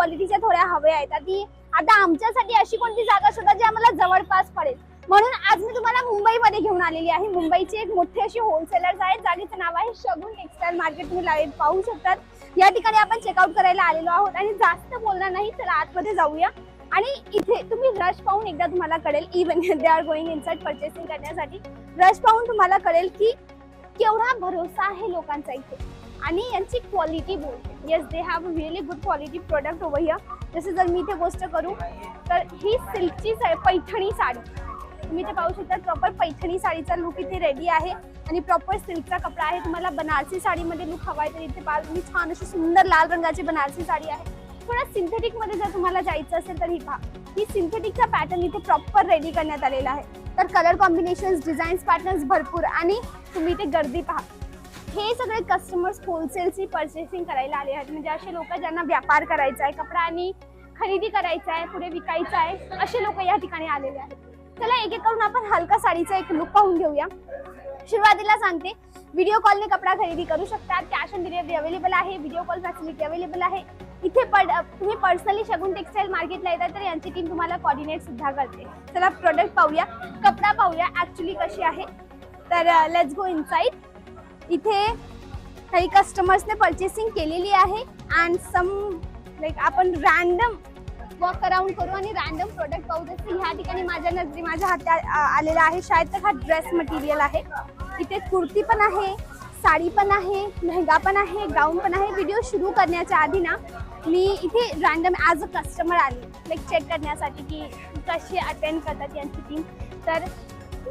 क्वालिटीच्या थोड्या हव्या आहेत. आता आमच्यासाठी अशी कोणती जागा शोधा जी आम्हाला जवळपास पडेल. म्हणून आज मी तुम्हाला मुंबईमध्ये घेऊन आलेली आहे. मुंबईची एक मोठी अशी होलसेलर्स आहेत. जागेचं नाव आहे शगुन टेक्सटाईल मार्केट. तुम्ही लाईव्ह पाहू शकतात. या ठिकाणी आपण चेकआउट करायला आलेलो आहोत आणि जास्त बोलणार नाही, चला आतमध्ये जाऊया. आणि इथे तुम्ही रश पाहून एकदा तुम्हाला कळेल, even they are going inside purchasing करण्यासाठी, रश पाहून तुम्हाला कळेल की केवढा भरोसा आहे लोकांचा इथे आणि यांची क्वालिटी बोलते. Yes, they have really good quality product over here. जसे जर मी इथे गोष्ट करू तर ही सिल्कची पैठणी साडी तुम्ही इथे पाहू शकता. प्रॉपर पैठणी साडीचा लुक इथे रेडी आहे आणि प्रॉपर सिल्कचा कपडा आहे. तुम्हाला बनारसी साडीमध्ये लुक हवाय तर इथे पहा तुम्ही, छान अशी सुंदर लाल रंगाची बनारसी साडी आहे. थोडा सिंथेटिक मध्ये जर तुम्हाला जायचं असेल तर ही पहा, ही सिंथेटिकचा पॅटर्न इथे प्रॉपर रेडी करण्यात आलेला आहे. तर कलर कॉम्बिनेशन्स, डिझाईन्स, पॅटर्न्स भरपूर आणि तुम्ही इथे गर्दी पहा. हे सगळे कस्टमर्स होलसेलची परचेसिंग करायला आले आहेत. म्हणजे असे लोक ज्यांना व्यापार करायचा आहे, कपडा आणि खरेदी करायचा आहे, पुढे विकायचा आहे, असे लोक या ठिकाणी आलेले आहेत. चला एक एक करून आपण हलका साडीचा एक लुक पाहून घेऊया. सुरुवातीला सांगते, व्हिडिओ कॉलने कपडा खरेदी करू शकतात. कॅश ऑन डिलिव्हरी अवेलेबल आहे. व्हिडिओ कॉल फॅसिलिटी अवेलेबल आहे. इथे तुम्ही पर्सनली शगुन टेक्सटाईल मार्केटला येतात तर यांची टीम तुम्हाला कोऑर्डिनेट सुद्धा करते. चला प्रोडक्ट पाहूया, कपडा पाहूया ऍक्च्युली कशी आहे. तर लेट्स गो इनसाइड. इथे काही कस्टमर्सने परचेसिंग केलेली आहे अँड सम लाईक आपण रॅन्डम वॉक अराउंड करू आणि रॅन्डम प्रोडक्ट पाहू. जसे ह्या ठिकाणी माझ्या हातात आलेला आहे शायद तर हा ड्रेस मटेरियल आहे. इथे कुर्ती पण आहे, साडी पण आहे, लेहंगा पण आहे, गाऊन पण आहे. व्हिडिओ सुरू करण्याच्या आधी ना मी इथे रॅन्डम ॲज अ कस्टमर आली लाईक चेक करण्यासाठी की कशी अटेंड करतात यांची टीम. तर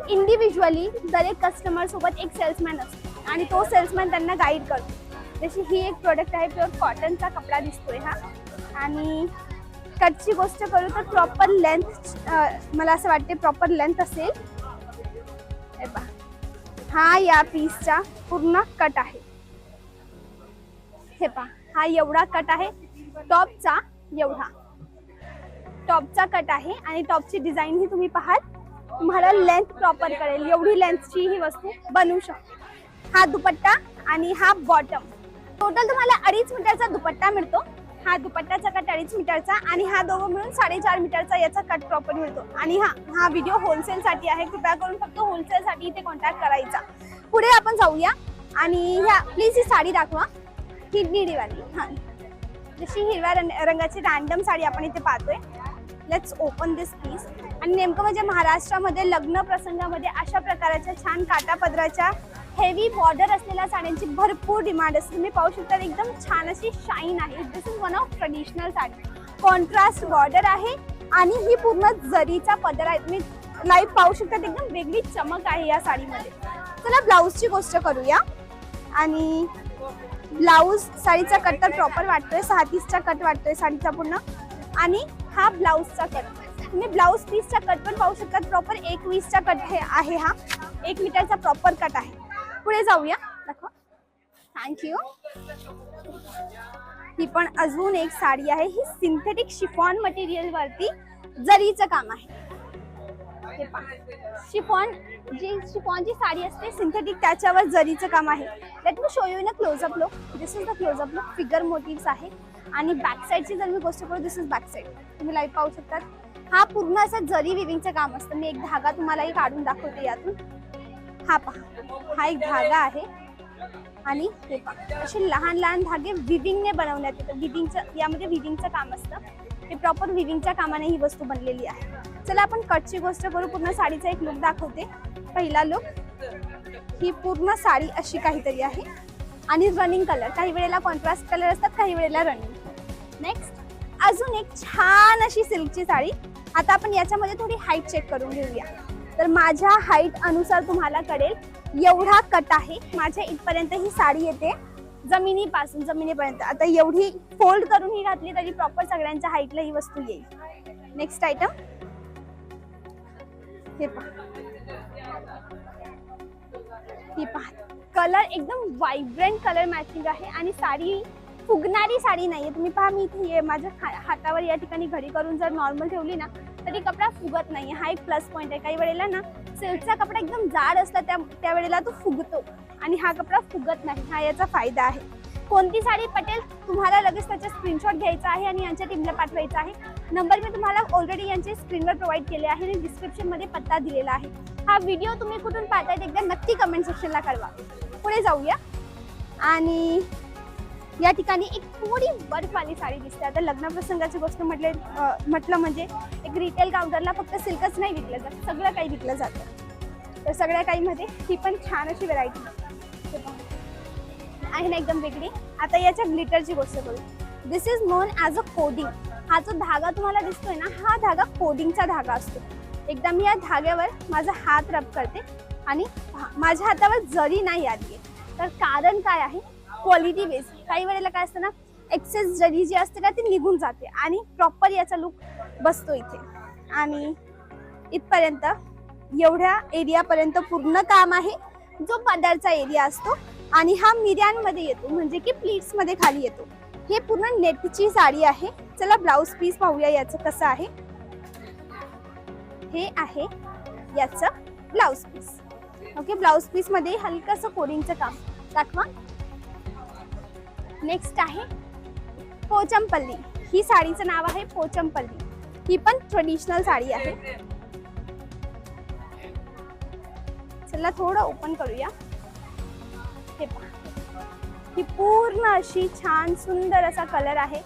इंडिव्हिज्युअली दरेक कस्टमर सोबत एक सेल्समॅन असतो आणि तो सेल्समॅन त्यांना गाईड करतो. जशी ही एक प्रोडक्ट आहे, प्युअर कॉटनचा कपडा दिसतोय हा. आणि कटची गोष्ट करू तर प्रॉपर लेंथ, मला असं वाटते प्रॉपर लेंथ असेल. हा या पीसचा पूर्ण कट आहे. हे पहा, हा एवढा कट आहे. टॉपचा एवढा टॉपचा कट आहे आणि टॉपची डिझाईन ही तुम्ही पाहाल, तुम्हाला लेंथ प्रॉपर कळेल. एवढी लेंथची ही वस्तू बनवू शकते. हा दुपट्टा आणि हा बॉटम. टोटल तुम्हाला 2.5 मीटरचा दुपट्टा मिळतो. हा दुपट्टाचा कट 2.5 मीटरचा आणि हा दोघं मिळून 4.5 मीटरचा याचा कट प्रॉपर मिळतो. आणि हा व्हिडिओ होलसेलसाठी आहे. कृपया करून फक्त होलसेलसाठी इथे कॉन्टॅक्ट करायचा. पुढे आपण जाऊया आणि ह्या प्लीज ही साडी दाखवा, ही निळीवाली. हा, जशी हिरव्या रंगाची रॅन्डम साडी आपण इथे पाहतोय. Let's open this piece. आणि नेमकं म्हणजे महाराष्ट्रामध्ये लग्न प्रसंगामध्ये अशा प्रकारच्या छान काटापदराच्या हेवी बॉर्डर असलेल्या साड्यांची भरपूर डिमांड असते. तुम्ही पाहू शकता एकदम छान अशी शाईन आहे. This is one of traditional sari. Contrast border आहे आणि ही पूर्ण जरीचा पदर आहे. तुम्ही लाईव्ह पाहू शकता एकदम वेगळी चमक आहे या साडीमध्ये. चला ब्लाऊजची गोष्ट करूया. आणि ब्लाऊज साडीचा कट तर प्रॉपर वाटतोय, 36चा कट वाटतोय साडीचा पूर्ण. आणि हा ब्लाऊजचा कट, तुम्ही ब्लाऊज पीसचा कट पण पाहू शकता. प्रॉपर 21चा कट आहे. हा 1 मीटरचा प्रॉपर कट आहे. पुढे जाऊया, दाखवा. थँक्यू. ही पण अजून एक साडी आहे. ही सिंथेटिक शिफॉन मटेरियल वरती जरीचं काम आहे. हे पहा, शिफॉनची साडी असते सिंथेटिक, त्याच्यावर जरीचं काम आहे. Let me show you in a closeup look. This is the closeup look. Figure motifs आहे. आणि बॅक साईडची जर मी गोष्ट करू, दिस इज बॅक साईड. तुम्ही लाईव्ह पाहू शकतात. हा पूर्ण असं जरी विविंगचं काम असतं. मी एक धागा तुम्हालाही काढून दाखवते यातून. हा पहा, हा एक धागा आहे आणि हे पहा असे लहान लहान धागे विविंगने बनवण्यात येतात. विविंगचं यामध्ये विविंगचं काम असतं. हे प्रॉपर विविंगच्या कामाने ही वस्तू बनलेली आहे. चला आपण कटची गोष्ट करू. पूर्ण साडीचा एक लुक दाखवते. पहिला लुक, ही पूर्ण साडी अशी काहीतरी आहे आणि रनिंग कलर. काही वेळेला कॉन्ट्रास्ट कलर असतात, काही वेळेला रनिंग. नेक्स्ट अजून एक छान अशी सिल्कची साडी. आता आपण याच्यामध्ये थोडी हाईट चेक करून घेऊया. तर माझ्या हाईट अनुसार तुम्हाला कळेल एवढा कट आहे. माझ्या इथपर्यंत ही साडी येते, जमिनीपर्यंत. आता एवढी फोल्ड करून ही घातली तरी प्रॉपर सगळ्यांच्या हाईटला ही वस्तू येईल. नेक्स्ट आयटम, हे पहा, ही पहा. कलर एकदम व्हायब्रंट कलर मॅचिंग आहे आणि साडी फुगणारी साडी नाहीये. तुम्ही पहा, मी इथे माझ्या हातावर या ठिकाणी घडी करून जर नॉर्मल ठेवली ना तरी कपडा फुगत नाहीये. हा एक प्लस पॉईंट आहे. काही वेळेला ना सिल्कचा कपडा एकदम जाड असला त्यावेळेला तो फुगतो आणि हा कपडा फुगत नाही. हा याचा फायदा आहे. कोणती साडी पटेल तुम्हाला लगेच त्याचा स्क्रीनशॉट घ्यायचा आहे आणि यांच्या टीमला पाठवायचा आहे. नंबर मी तुम्हाला ऑलरेडी यांचे स्क्रीनवर प्रोव्हाइड केले आहे आणि डिस्क्रिप्शन मध्ये पत्ता दिलेला आहे. हा व्हिडिओ तुम्ही कुठून पाहताय एकदा नक्की कमेंट सेक्शनला कळवा. पुढे जाऊया आणि या ठिकाणी एक थोडी बर्फवाली साडी दिसते. आता लग्न प्रसंगाची गोष्ट म्हटलं म्हणजे एक रिटेल काउंटरला फक्त सिल्कच नाही विकलं जात, सगळं काही विकलं जातं. तर सगळ्या काही मध्ये ही पण छान अशी व्हरायटी आहे ना, एकदम वेगळी. आता याच्या ग्लिटरची गोष्ट करू. This is known as a coding. हा जो धागा तुम्हाला दिसतोय ना, हा धागा कोडिंगचा धागा असतो. एकदा मी या धाग्यावर माझा हात रब करते आणि माझ्या हातावर जरी नाही आली आहे. तर कारण काय आहे, क्वालिटी बेस. काही वेळेला काय असतं ना, एक्सेस जरी जी असते ना ती निघून जाते आणि प्रॉपर याचा लुक बसतो इथे. आणि इथपर्यंत एवढ्या एरियापर्यंत पूर्ण काम आहे, जो पदरचा एरिया असतो. आणि हा मिऱ्यांमध्ये येतो, म्हणजे की प्लीट्स मध्ये खाली येतो. हे पूर्ण नेटची साडी आहे. चला ब्लाउज पीस पाहूया याचं कसं आहे. हे आहे याचं blouse piece. Okay, blouse piece मध्ये हलकंसं कोडिंगचं काम दाखवा. नेक्स्ट आहे पोचमपल्ली. ही साडीचं नाव आहे पोचमपल्ली. ही पण ट्रेडिशनल साडी आहे. चला थोडं ओपन करूया. हे पहा, ही पूर्ण अशी छान सुंदर असा कलर आहे.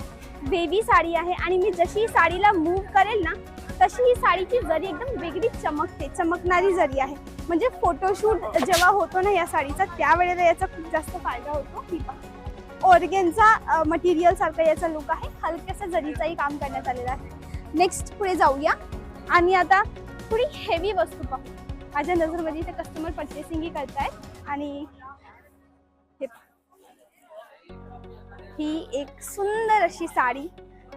बेबी साडी आहे आणि मी जशी साडीला मूव्ह करेल ना तशी ही साडीची जरी एकदम वेगळी चमकते, चमकणारी जरी आहे. म्हणजे फोटोशूट जेव्हा होतो ना या साडीचा, त्यावेळेला याचा खूप जास्त फायदा होतो. ही पहा, ऑर्गेन्झा मटेरियल सारखं याचा लुक आहे. हलकेसं जरीचाही काम करण्यात आलेलं आहे. नेक्स्ट पुढे जाऊया आणि आता थोडी हेवी वस्तू पाहू. माझ्या नजरमध्ये इथे कस्टमर परचेसिंग ही करतायत आणि ही एक सुंदर अशी साडी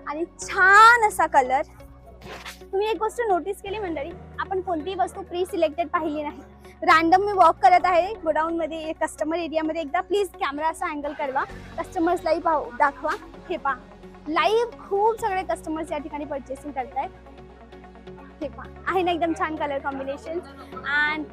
आणि छान असा कलर. तुम्ही एक गोष्ट नोटीस केली मंडळी, आपण कोणतीही वस्तू प्री सिलेक्टेड पाहिली नाही. रॅन्डम मी वॉक करत आहे गोडाऊन मध्ये, कस्टमर एरियामध्ये. एकदा प्लीज कॅमेरा असा अँगल करवा, कस्टमर्सलाही दाखवा. हे पहा, लाईव्ह खूप सगळे कस्टमर्स या ठिकाणी परचेसिंग करतायत. हे पहा, आहे ना एकदम छान colour combination and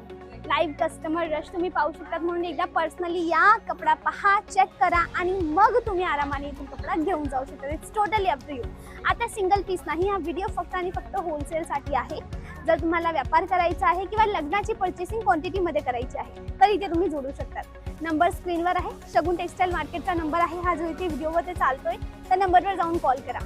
live customer rush तुम्ही पाहू शकतात. म्हणून एकदा पर्सनली या, कपडा पहा, चेक करा आणि मग तुम्ही आरामाने इथून कपडा घेऊन जाऊ शकता. It's totally up to you. आता सिंगल पीस नाही, हा व्हिडिओ फक्त आणि फक्त होलसेलसाठी आहे. जर तुम्हाला व्यापार करायचा आहे किंवा लग्नाची पर्चेसिंग क्वांटिटीमध्ये करायची आहे तर इथे तुम्ही जोडू शकतात. नंबर स्क्रीनवर आहे, शगुन टेक्सटाईल मार्केटचा नंबर आहे. हा जो इथे व्हिडिओवर चालतोय त्या नंबरवर जाऊन कॉल करा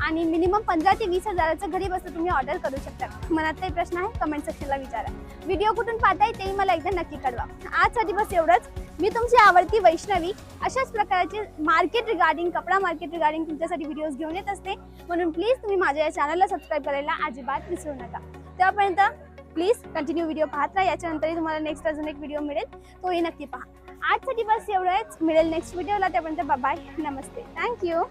आणि मिनिमम 15 ते 20 हजाराचं घरी बसून तुम्ही ऑर्डर करू शकता. मनात काही प्रश्न आहे कमेंट सेक्शनला विचारा. व्हिडिओ कुठून पाहताय तेही मला एकदा नक्की कळवा. आजसाठी बस एवढंच. मी तुमची आवडती वैष्णवी अशाच प्रकारचे मार्केट रिगार्डिंग, कपडा मार्केट रिगार्डिंग तुमच्यासाठी व्हिडिओज घेऊन येत असते. म्हणून प्लीज तुम्ही माझ्या या चॅनलला सबस्क्राईब करायला अजिबात विसरू नका. त्यापर्यंत प्लीज कंटिन्यू व्हिडिओ पाहत राहा. याच्यानंतरही तुम्हाला नेक्स्ट अजून एक व्हिडिओ मिळेल, तोही नक्की पहा. आजसाठी बस एवढंच. मिळेल नेक्स्ट व्हिडिओला. त्यापर्यंत बाय, नमस्ते, थँक्यू.